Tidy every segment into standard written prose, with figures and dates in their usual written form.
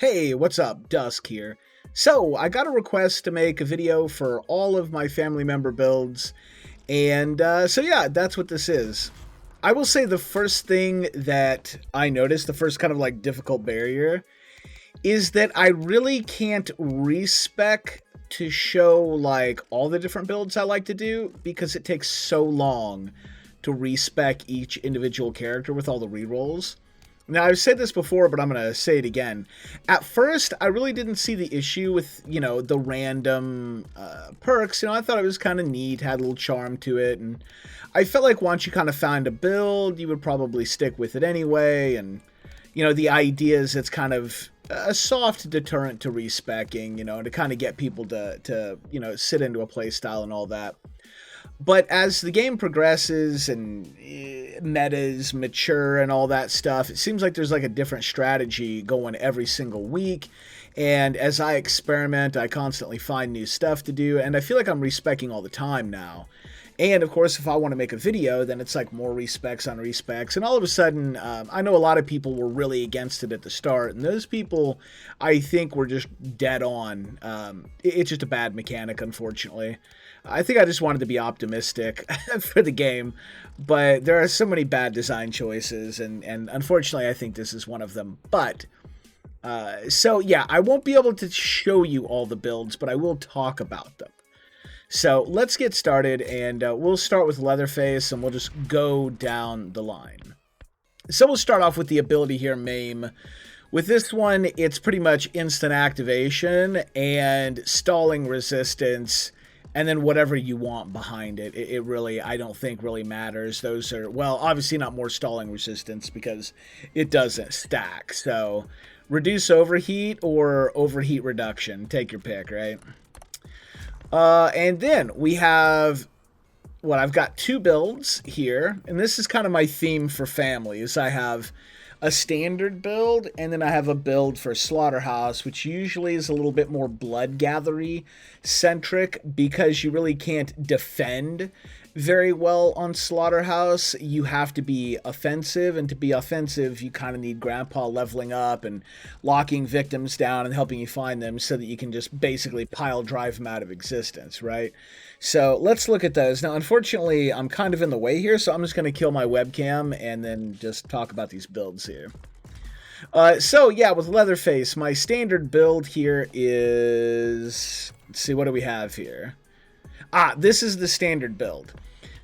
Hey, what's up? Dusk here. So, I got a request to make a video for all of my family member builds, and so yeah, that's what this is. I will say the first thing that I noticed, the first kind of like difficult barrier, is that I really can't respec to show like all the different builds I like to do because it takes so long to respec each individual character with all the rerolls. Now, I've said this before, but I'm going to say it again. At first, I really didn't see the issue with, the random perks. I thought it was kind of neat, had a little charm to it, and I felt like once you kind of found a build, you would probably stick with it anyway, and, the idea is it's kind of a soft deterrent to respecking, to kind of get people to sit into a play style and all that. But as the game progresses and metas mature and all that stuff, it seems like there's like a different strategy going every single week. And as I experiment, I constantly find new stuff to do, and I feel like I'm respeccing all the time now. And of course, if I want to make a video, then it's like more respecs on respecs. And all of a sudden, I know a lot of people were really against it at the start. And those people, I think, were just dead on. It's just a bad mechanic, unfortunately. I think I just wanted to be optimistic for the game. But there are so many bad design choices. And unfortunately, I think this is one of them. But so, yeah, I won't be able to show you all the builds, but I will talk about them. So let's get started, and we'll start with Leatherface, and we'll just go down the line. So we'll start off with the ability here, Maim. With this one, it's pretty much instant activation and stalling resistance, and then whatever you want behind it. It really, I don't think really matters. Those are, well, obviously not more stalling resistance because it doesn't stack. So reduce overheat or overheat reduction. Take your pick, right? And then we have, I've got two builds here, and this is kind of my theme for families. I have a standard build, and then I have a build for Slaughterhouse, which usually is a little bit more blood gathery centric because you really can't defend very well on Slaughterhouse. You have to be offensive, and to be offensive, you kind of need Grandpa leveling up and locking victims down and helping you find them so that you can just basically pile drive them out of existence, right? So let's look at those. Now, unfortunately, I'm kind of in the way here, so I'm just going to kill my webcam and then just talk about these builds here. So yeah, with Leatherface, my standard build here is, let's see, what do we have here? This is the standard build.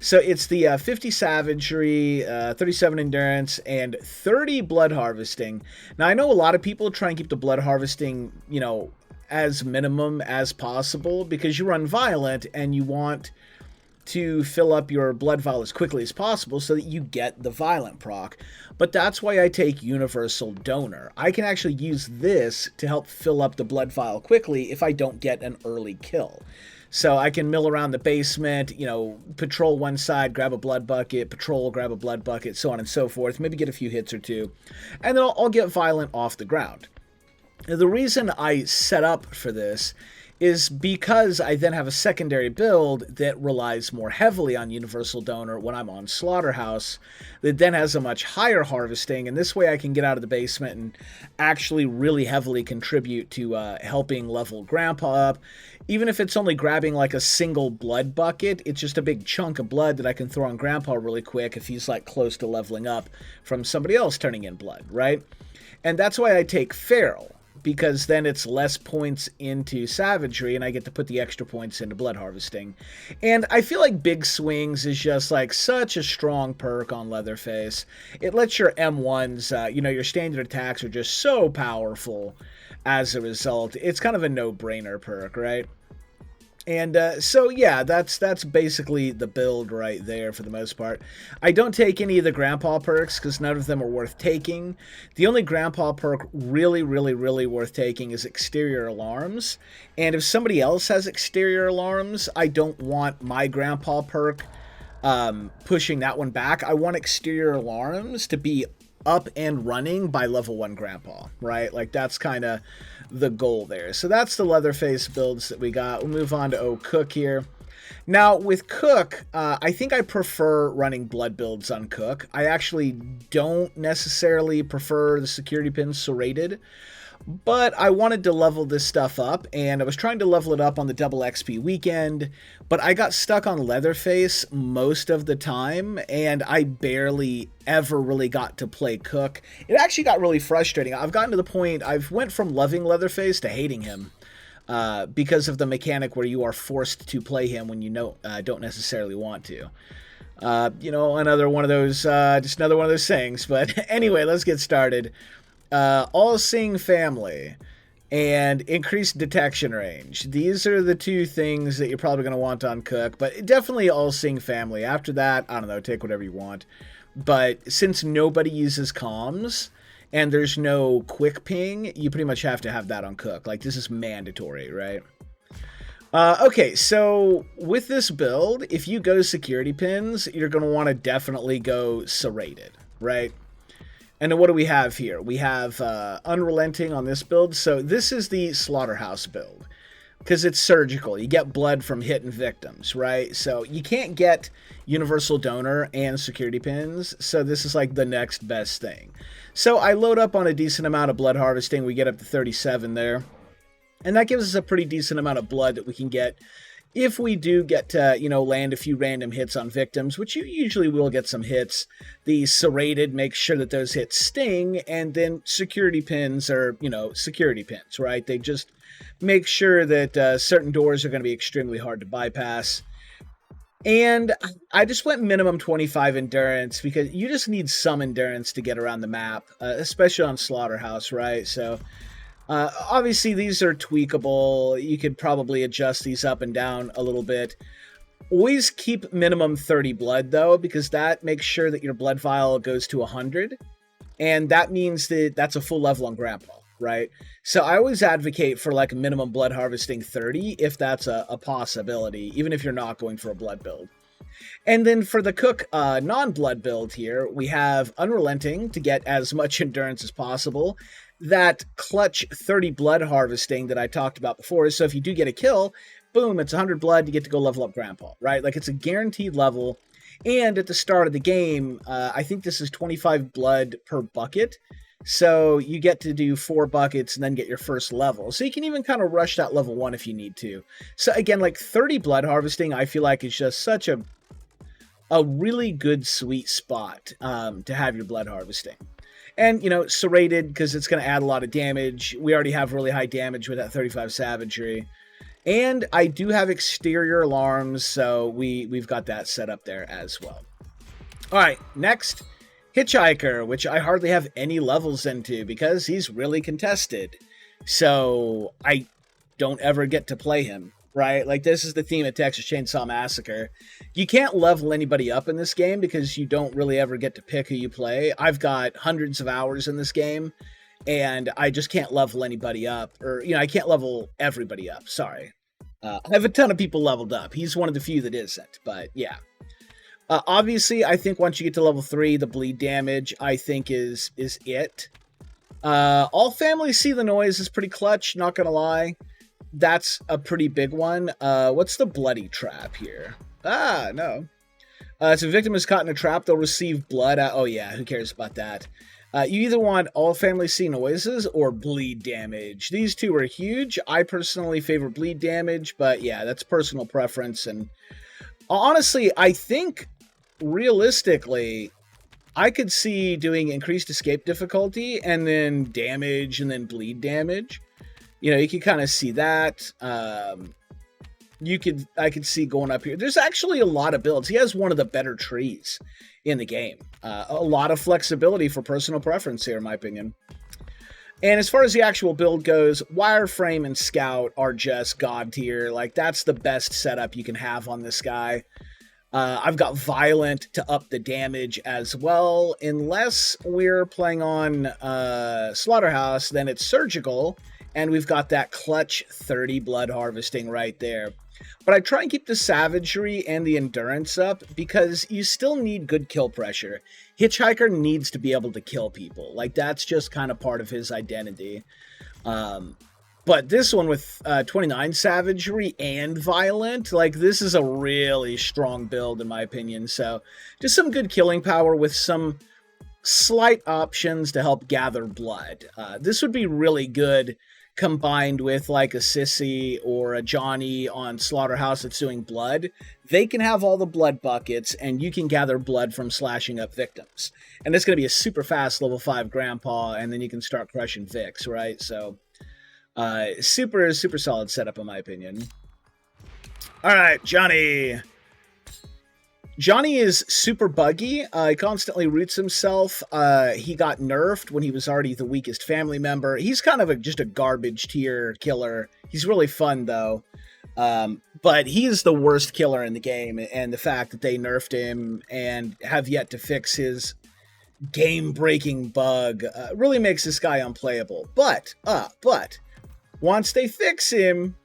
So it's the 50 Savagery, 37 Endurance, and 30 Blood Harvesting. Now, I know a lot of people try and keep the Blood Harvesting, as minimum as possible because you run Violent and you want to fill up your blood vial as quickly as possible so that you get the Violent proc. But that's why I take Universal Donor. I can actually use this to help fill up the blood vial quickly if I don't get an early kill. So I can mill around the basement, patrol one side, grab a blood bucket, patrol, grab a blood bucket, so on and so forth, maybe get a few hits or two, and then I'll get Violent off the ground. Now, the reason I set up for this is because I then have a secondary build that relies more heavily on Universal Donor when I'm on Slaughterhouse, that then has a much higher harvesting, and this way I can get out of the basement and actually really heavily contribute to helping level Grandpa up. Even if it's only grabbing like a single blood bucket, it's just a big chunk of blood that I can throw on Grandpa really quick if he's like close to leveling up from somebody else turning in blood, right? And that's why I take Feral, because then it's less points into Savagery, and I get to put the extra points into Blood Harvesting. And I feel like Big Swings is just like such a strong perk on Leatherface. It lets your M1s, your standard attacks are just so powerful as a result. It's kind of a no-brainer perk, right? And so, yeah, that's basically the build right there for the most part. I don't take any of the Grandpa perks because none of them are worth taking. The only Grandpa perk really, really, really worth taking is Exterior Alarms. And if somebody else has Exterior Alarms, I don't want my Grandpa perk pushing that one back. I want Exterior Alarms to be up and running by level 1 Grandpa, right? Like, that's kind of the goal there. So that's the Leatherface builds that we got. We'll move on to Cook here. Now, with Cook, I think I prefer running blood builds on Cook. I actually don't necessarily prefer the security pins serrated. But I wanted to level this stuff up, and I was trying to level it up on the double XP weekend, but I got stuck on Leatherface most of the time, and I barely ever really got to play Cook. It actually got really frustrating. I've gotten to the point, I've went from loving Leatherface to hating him. Because of the mechanic where you are forced to play him when you don't necessarily want to. Another one of those, just another one of those things. But anyway, let's get started. All-Seeing Family and increased detection range. These are the two things that you're probably going to want on Cook, but definitely All-Seeing Family. After that, I don't know, take whatever you want. But since nobody uses comms, and there's no quick ping, you pretty much have to have that on Cook. Like, this is mandatory, right? Okay, so with this build, if you go security pins, you're going to want to definitely go serrated, right? And then what do we have here? We have Unrelenting on this build. So this is the Slaughterhouse build, because it's surgical. You get blood from hitting victims, right? So you can't get Universal Donor and security pins, so this is like the next best thing. So I load up on a decent amount of blood harvesting. We get up to 37 there. And that gives us a pretty decent amount of blood that we can get if we do get to, land a few random hits on victims, which you usually will get some hits. The serrated makes sure that those hits sting, and then security pins are, security pins, right? They just make sure that certain doors are going to be extremely hard to bypass. And I just went minimum 25 endurance because you just need some endurance to get around the map, especially on Slaughterhouse, right? So obviously these are tweakable. You could probably adjust these up and down a little bit. Always keep minimum 30 blood though, because that makes sure that your blood vial goes to 100. And that means that that's a full level on Grandpa, right? So I always advocate for like minimum blood harvesting 30 if that's a possibility, even if you're not going for a blood build. And then for the Cook non-blood build here, we have Unrelenting to get as much endurance as possible. That clutch 30 blood harvesting that I talked about before. So if you do get a kill, boom, it's 100 blood, you get to go level up Grandpa, right? Like, it's a guaranteed level. And at the start of the game, I think this is 25 blood per bucket. So you get to do 4 buckets and then get your first level. So you can even kind of rush that level 1 if you need to. So again, like 30 blood harvesting, I feel like is just such a really good sweet spot to have your blood harvesting. And, serrated, because it's going to add a lot of damage. We already have really high damage with that 35 savagery. And I do have exterior alarms, so we've got that set up there as well. All right, next, Hitchhiker, which I hardly have any levels into because he's really contested. So I don't ever get to play him, right? Like, this is the theme of Texas Chainsaw Massacre. You can't level anybody up in this game because you don't really ever get to pick who you play. I've got hundreds of hours in this game, and I just can't level anybody up. Or, I can't level everybody up, sorry. I have a ton of people leveled up. He's one of the few that isn't, but yeah. Obviously, I think once you get to level 3, the bleed damage, I think, is it. All families see the noise is pretty clutch, not gonna lie. That's a pretty big one. What's the bloody trap here? No. So a victim is caught in a trap, they'll receive blood. Oh yeah, who cares about that? You either want all families see noises or bleed damage. These two are huge. I personally favor bleed damage, but yeah, that's personal preference. And honestly, I think realistically, I could see doing increased escape difficulty and then damage and then bleed damage. You can kind of see that. I could see going up here. There's actually a lot of builds. He has one of the better trees in the game. A lot of flexibility for personal preference here, in my opinion. And as far as the actual build goes, Wireframe and Scout are just god tier. Like, that's the best setup you can have on this guy. I've got Violent to up the damage as well. Unless we're playing on Slaughterhouse, then it's Surgical. And we've got that clutch 30 blood harvesting right there. But I try and keep the savagery and the endurance up because you still need good kill pressure. Hitchhiker needs to be able to kill people. Like, that's just kind of part of his identity. But this one with 29 savagery and violent, like, this is a really strong build in my opinion. So just some good killing power with some slight options to help gather blood. This would be really good combined with like a Sissy or a Johnny on Slaughterhouse that's doing blood. They can have all the blood buckets and you can gather blood from slashing up victims. And it's going to be a super fast level 5 grandpa, and then you can start crushing Vicks, right? So super solid setup in my opinion. All right, Johnny. Johnny is super buggy. He constantly roots himself. He got nerfed when he was already the weakest family member. He's kind of just a garbage tier killer. He's really fun, though. But he is the worst killer in the game, and the fact that they nerfed him and have yet to fix his game-breaking bug really makes this guy unplayable. But once they fix him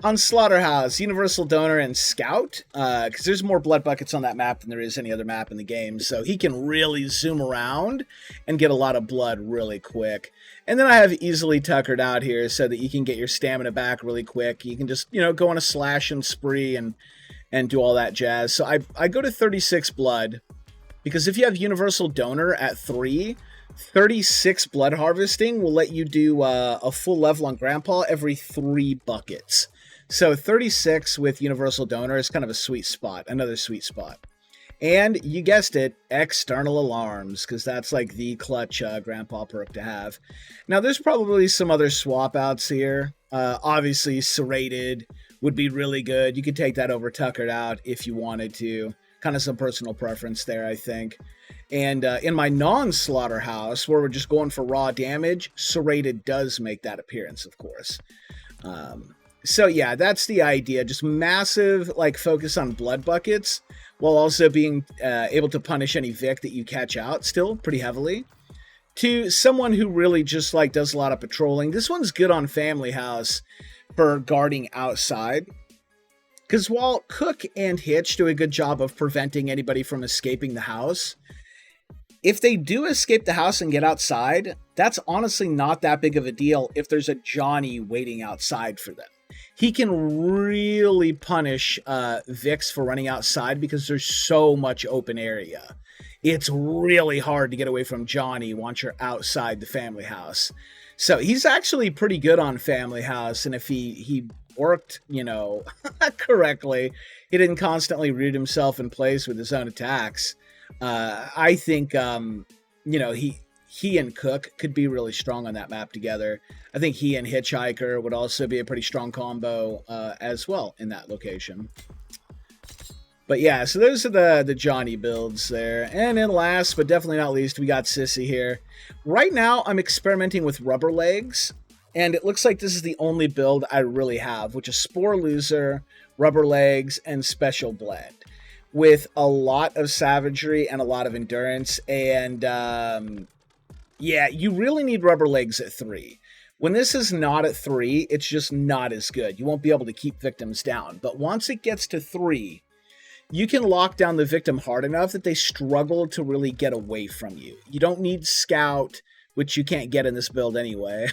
on Slaughterhouse, Universal Donor, and Scout, because there's more blood buckets on that map than there is any other map in the game, so he can really zoom around and get a lot of blood really quick. And then I have easily tuckered out here so that you can get your stamina back really quick. You can just, go on a slash and spree and do all that jazz. So I go to 36 blood, because if you have Universal Donor at 3, 36 blood harvesting will let you do a full level on Grandpa every 3 buckets. So 36 with Universal Donor is kind of a sweet spot, another sweet spot. And you guessed it, external alarms, because that's like the clutch Grandpa perk to have. Now there's probably some other swap outs here. Obviously Serrated would be really good. You could take that over Tuckered Out if you wanted to. Kind of some personal preference there, I think. And in my non-Slaughterhouse, where we're just going for raw damage, Serrated does make that appearance, of course. So yeah, that's the idea. Just massive focus on blood buckets, while also being able to punish any Vic that you catch out still pretty heavily. To someone who really just does a lot of patrolling, this one's good on Family House for guarding outside. Because while Cook and Hitch do a good job of preventing anybody from escaping the house, if they do escape the house and get outside, that's honestly not that big of a deal if there's a Johnny waiting outside for them. He can really punish Vix for running outside because there's so much open area. It's really hard to get away from Johnny once you're outside the Family House. So he's actually pretty good on Family House, and if he worked, correctly, he didn't constantly root himself in place with his own attacks. I think, he and Cook could be really strong on that map together. I think he and Hitchhiker would also be a pretty strong combo as well in that location. But yeah, so those are the Johnny builds there. And then last, but definitely not least, we got Sissy here. Right now, I'm experimenting with Rubber Legs. And it looks like this is the only build I really have, which is Spore Loser, Rubber Legs, and Special Blend. With a lot of savagery and a lot of endurance. And yeah, you really need Rubber Legs at 3. When this is not at 3, it's just not as good. You won't be able to keep victims down. But once it gets to 3, you can lock down the victim hard enough that they struggle to really get away from you. You don't need Scout, which you can't get in this build anyway.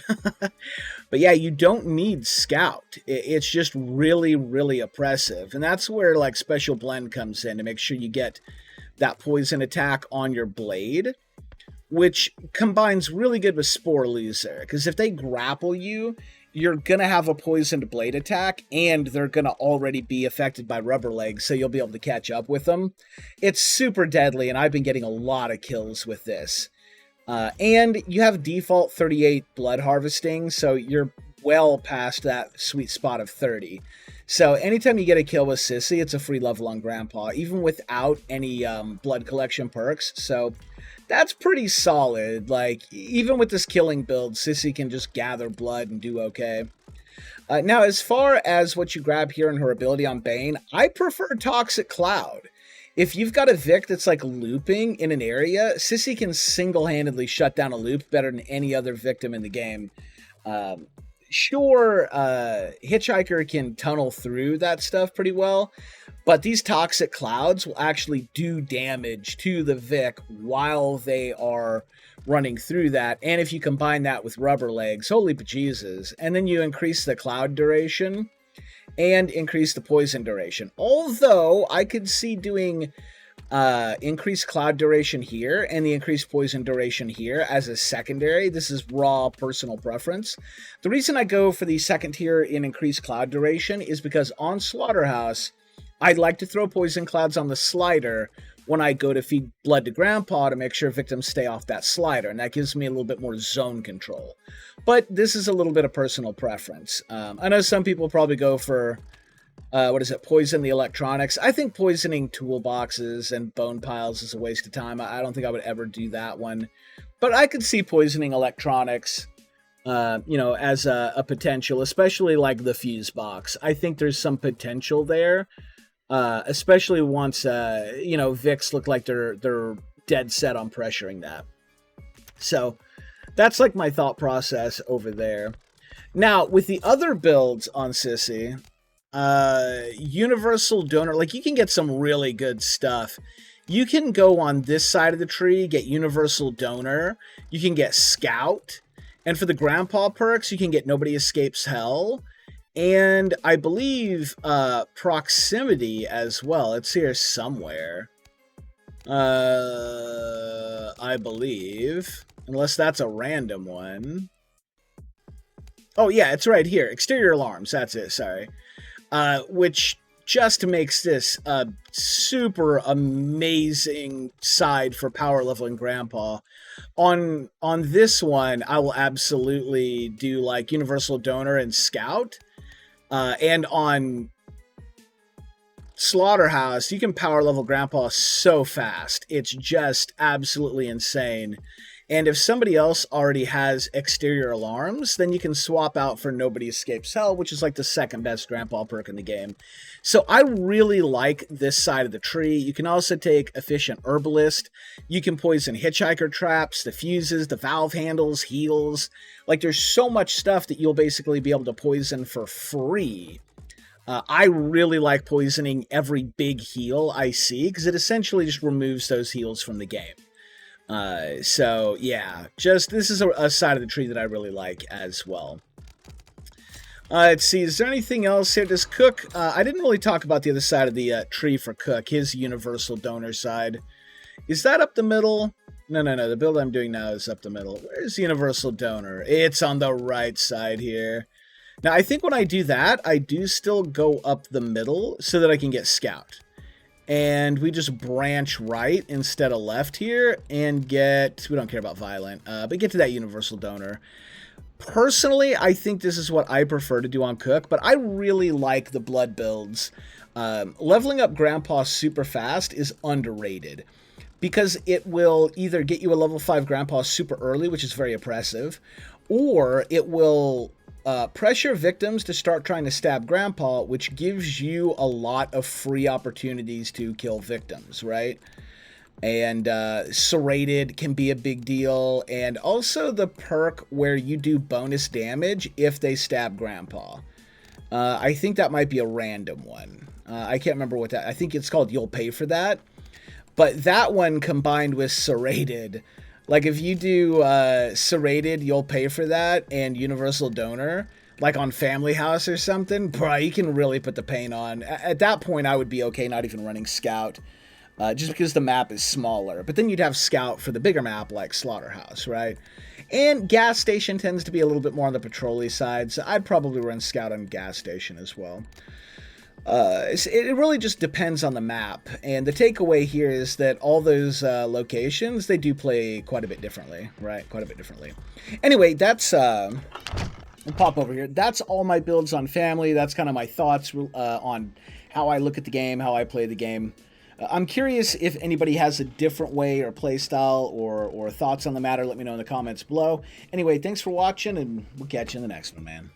But yeah, you don't need Scout. It's just really, really oppressive. And that's where Special Blend comes in to make sure you get that poison attack on your blade, which combines really good with Spore Loser. Because if they grapple you, you're going to have a poisoned blade attack, and they're going to already be affected by Rubber Legs, so you'll be able to catch up with them. It's super deadly, and I've been getting a lot of kills with this. And you have default 38 blood harvesting, so you're well past that sweet spot of 30. So anytime you get a kill with Sissy, it's a free level on Grandpa, even without any blood collection perks. So that's pretty solid. Even with this killing build, Sissy can just gather blood and do okay. Now, as far as what you grab here in her ability on Bane, I prefer Toxic Cloud. If you've got a Vic that's looping in an area, Sissy can single-handedly shut down a loop better than any other victim in the game. Sure, Hitchhiker can tunnel through that stuff pretty well, but these Toxic Clouds will actually do damage to the Vic while they are running through that. And if you combine that with Rubber Legs, holy bejesus, and then you increase the cloud duration and increase the poison duration. Although I could see doing increased cloud duration here and the increased poison duration here as a secondary. This is raw personal preference. The reason I go for the second tier in increased cloud duration is because on Slaughterhouse, I'd like to throw poison clouds on the slider when I go to feed blood to Grandpa to make sure victims stay off that slider, and that gives me a little bit more zone control. But this is a little bit of personal preference. I know some people probably go for poison the electronics. I think poisoning toolboxes and bone piles is a waste of time. I don't think I would ever do that one. But I could see poisoning electronics, as a potential, especially like the fuse box. I think there's some potential there, especially once, Vicks look like they're dead set on pressuring that. So that's like my thought process over there. Now, with the other builds on Sissy, universal donor, like you can get some really good stuff. You can go on this side of the tree, get universal donor. You can get scout. And for the grandpa perks, you can get nobody escapes hell. And I believe proximity as well. It's here somewhere. I believe. Unless that's a random one. Oh yeah, it's right here. Exterior alarms. That's it. Sorry. Which just makes this a super amazing side for power leveling Grandpa. On this one, I will absolutely do like Universal Donor and Scout. And on Slaughterhouse, you can power level Grandpa so fast. It's just absolutely insane. And if somebody else already has exterior alarms, then you can swap out for Nobody Escapes Hell, which is like the second best Grandpa perk in the game. So I really like this side of the tree. You can also take Efficient Herbalist. You can poison hitchhiker traps, the fuses, the valve handles, heals. Like there's so much stuff that you'll basically be able to poison for free. I really like poisoning every big heal I see because it essentially just removes those heals from the game. So yeah, just this is a side of the tree that I really like as well. Let's see, is there anything else here? Does Cook, I didn't really talk about the other side of the tree for Cook, his universal donor side. Is that up the middle? No, the build I'm doing now is up the middle. Where's universal donor? It's on the right side here. Now, I think when I do that, I do still go up the middle so that I can get Scout. And we just branch right instead of left here and get, we don't care about violent, but get to that universal donor. Personally, I think this is what I prefer to do on Cook, but I really like the blood builds. Leveling up Grandpa super fast is underrated because it will either get you a level 5 Grandpa super early, which is very oppressive, or it will pressure victims to start trying to stab Grandpa, which gives you a lot of free opportunities to kill victims, right? And serrated can be a big deal, and also the perk where you do bonus damage if they stab Grandpa. I think that might be a random one. I can't remember what that, I think it's called You'll Pay for That. But that one combined with serrated, like if you do serrated, You'll Pay for That, and universal donor, like on Family House or something, bro, you can really put the pain on. At that point, I would be okay not even running Scout, just because the map is smaller. But then you'd have Scout for the bigger map like Slaughterhouse, right? And Gas Station tends to be a little bit more on the patrol-y side, so I'd probably run Scout on Gas Station as well. It really just depends on the map, and the takeaway here is that all those locations, they do play quite a bit differently, right? Quite a bit differently. Anyway, that's, we'll pop over here. That's all my builds on Family. That's kind of my thoughts on how I look at the game, how I play the game. I'm curious if anybody has a different way or play style or thoughts on the matter. Let me know in the comments below. Anyway, thanks for watching, and we'll catch you in the next one, man.